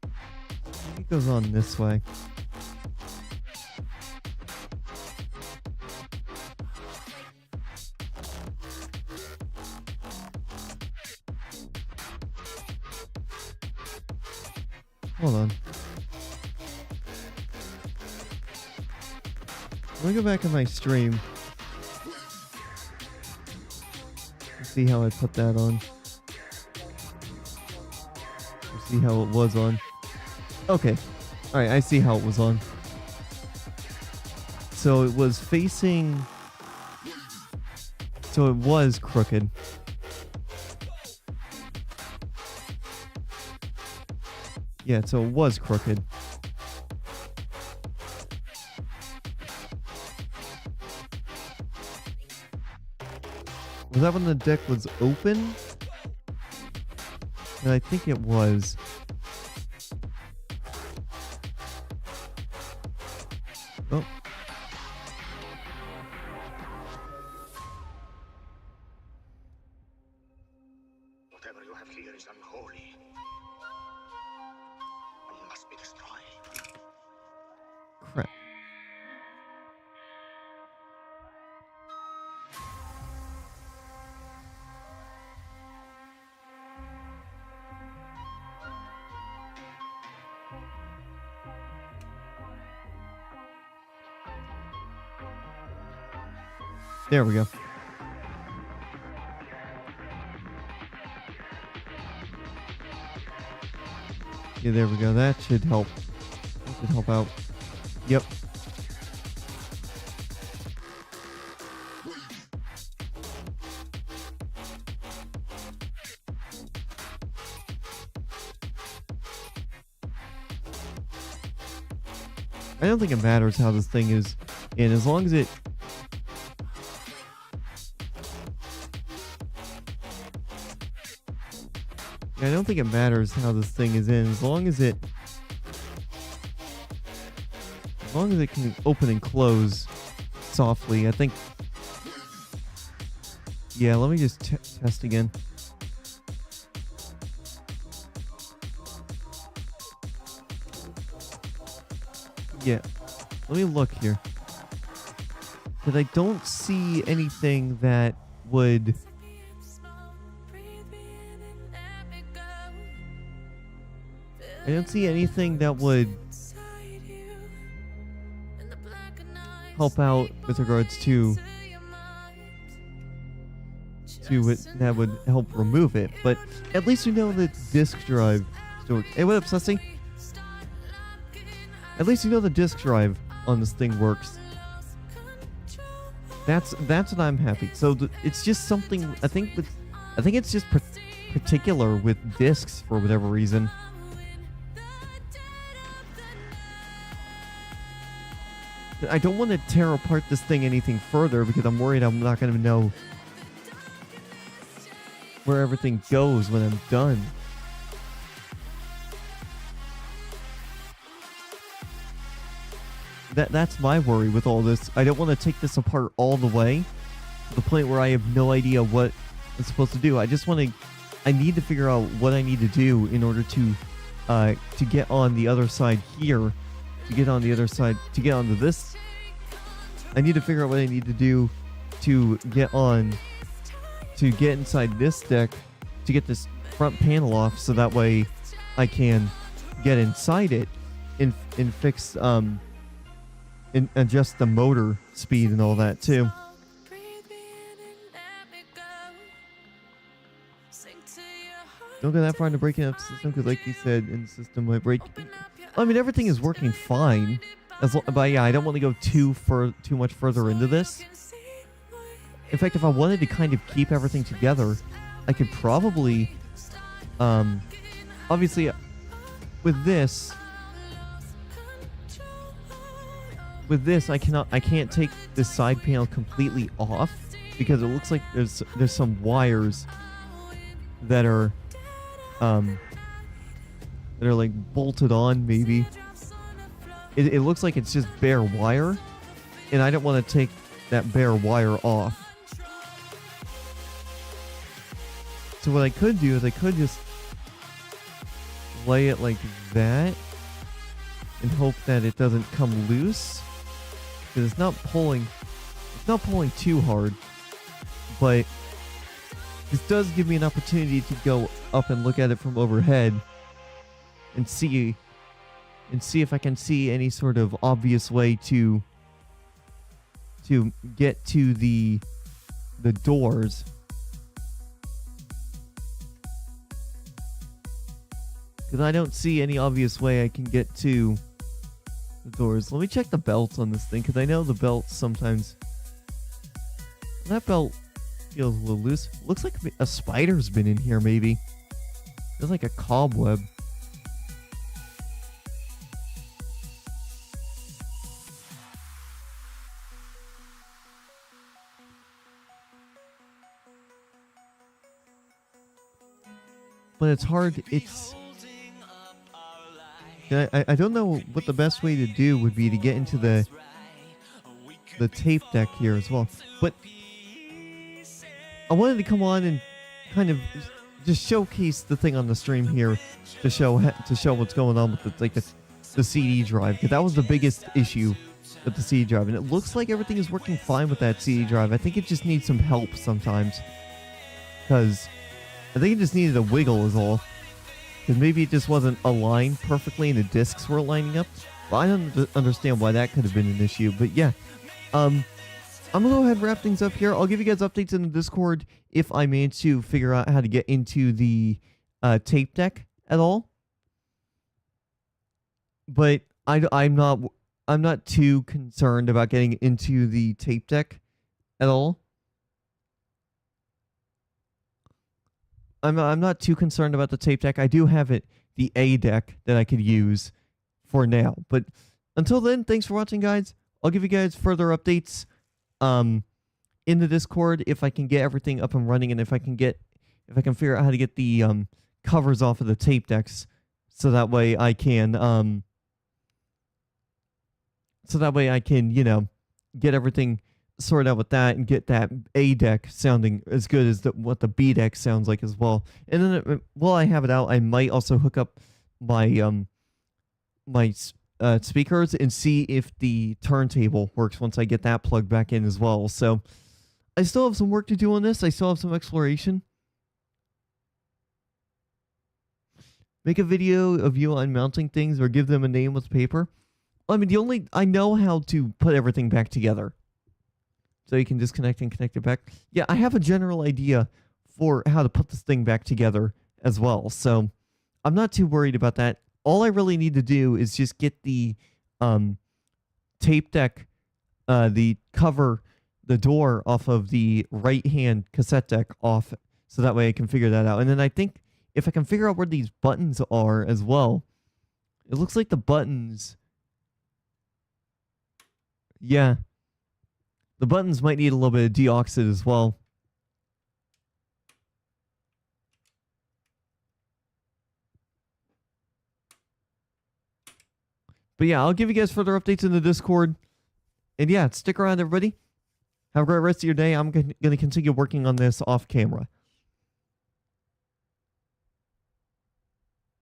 I think it goes on this way. Hold on. Let me go back in my stream. See how I put that on. See how it was on. Okay. Alright, I see how it was on. So it was facing... So it was crooked. Yeah, so it was crooked. Was that when the deck was open? And I think it was. Oh. Whatever you have here is unholy. And must be destroyed. Crap. There we go. Yeah, there we go. That should help. That should help out. Yep. I don't think it matters how this thing is in, as long as it... I don't think it matters how this thing is in, as long as it can open and close softly. I think... Yeah, let me just test again. Yeah, let me look here. But I don't see anything that would... I don't see anything that would help out with regards to it, that would help remove it. But at least we know the disk drive still works. Hey, what up, Sussy? At least you know the disk drive on this thing works. That's what I'm happy. So it's just something I think it's just particular with disks for whatever reason. I don't want to tear apart this thing anything further because I'm worried I'm not going to know where everything goes when I'm done. That's my worry with all this. I don't want to take this apart all the way to the point where I have no idea what I'm supposed to do. I need to figure out what I need to do in order to get on the other side here. To get on the other side, to get onto this, I need to figure out what I need to do to get inside this deck, to get this front panel off, so that way I can get inside it and fix and adjust the motor speed and all that too. Don't go that far into breaking up the system because, like you said, in the system might break. I mean, everything is working fine, but yeah, I don't want to go too much further into this. In fact, if I wanted to kind of keep everything together, I could probably, obviously, with this, I can't take this side panel completely off because it looks like there's some wires that are like bolted on, maybe. It looks like it's just bare wire, and I don't want to take that bare wire off. So what I could do is I could just lay it like that and hope that it doesn't come loose, because it's not pulling too hard, but this does give me an opportunity to go up and look at it from overhead and see if I can see any sort of obvious way to get to the doors. Because I don't see any obvious way I can get to the doors. Let me check the belts on this thing, because I know the belts sometimes... That belt feels a little loose. Looks like a spider's been in here, maybe. Feels like a cobweb. but it's hard. I don't know what the best way to do would be to get into the tape deck here as well. But I wanted to come on and kind of just showcase the thing on the stream here to show what's going on with the CD drive, because that was the biggest issue with the CD drive, and it looks like everything is working fine with that CD drive. I think it just needs some help sometimes, because I think it just needed a wiggle is all, because maybe it just wasn't aligned perfectly and the discs were lining up. But I don't understand why that could have been an issue. But yeah, I'm gonna go ahead and wrap things up here. I'll give you guys updates in the Discord if I manage to figure out how to get into the tape deck at all. But I'm not too concerned about getting into the tape deck at all. I'm not too concerned about the tape deck. I do have the A deck that I could use for now. But until then, thanks for watching, guys. I'll give you guys further updates in the Discord if I can get everything up and running, and if I can figure out how to get the covers off of the tape decks, so that way I can you know, get everything sorted out with that and get that A deck sounding as good as what the B deck sounds like as well. And then while I have it out, I might also hook up my speakers and see if the turntable works once I get that plugged back in as well. So I still have some work to do on this. I still have some exploration. Make a video of you unmounting things or give them a name with paper. I mean, I know how to put everything back together. So you can disconnect and connect it back. Yeah, I have a general idea for how to put this thing back together as well. So I'm not too worried about that. All I really need to do is just get the tape deck, the cover, the door off of the right-hand cassette deck off, so that way I can figure that out. And then I think if I can figure out where these buttons are as well, it looks like the buttons... Yeah. The buttons might need a little bit of deoxid as well. But yeah, I'll give you guys further updates in the Discord. And yeah, stick around, everybody. Have a great rest of your day. I'm going to continue working on this off camera.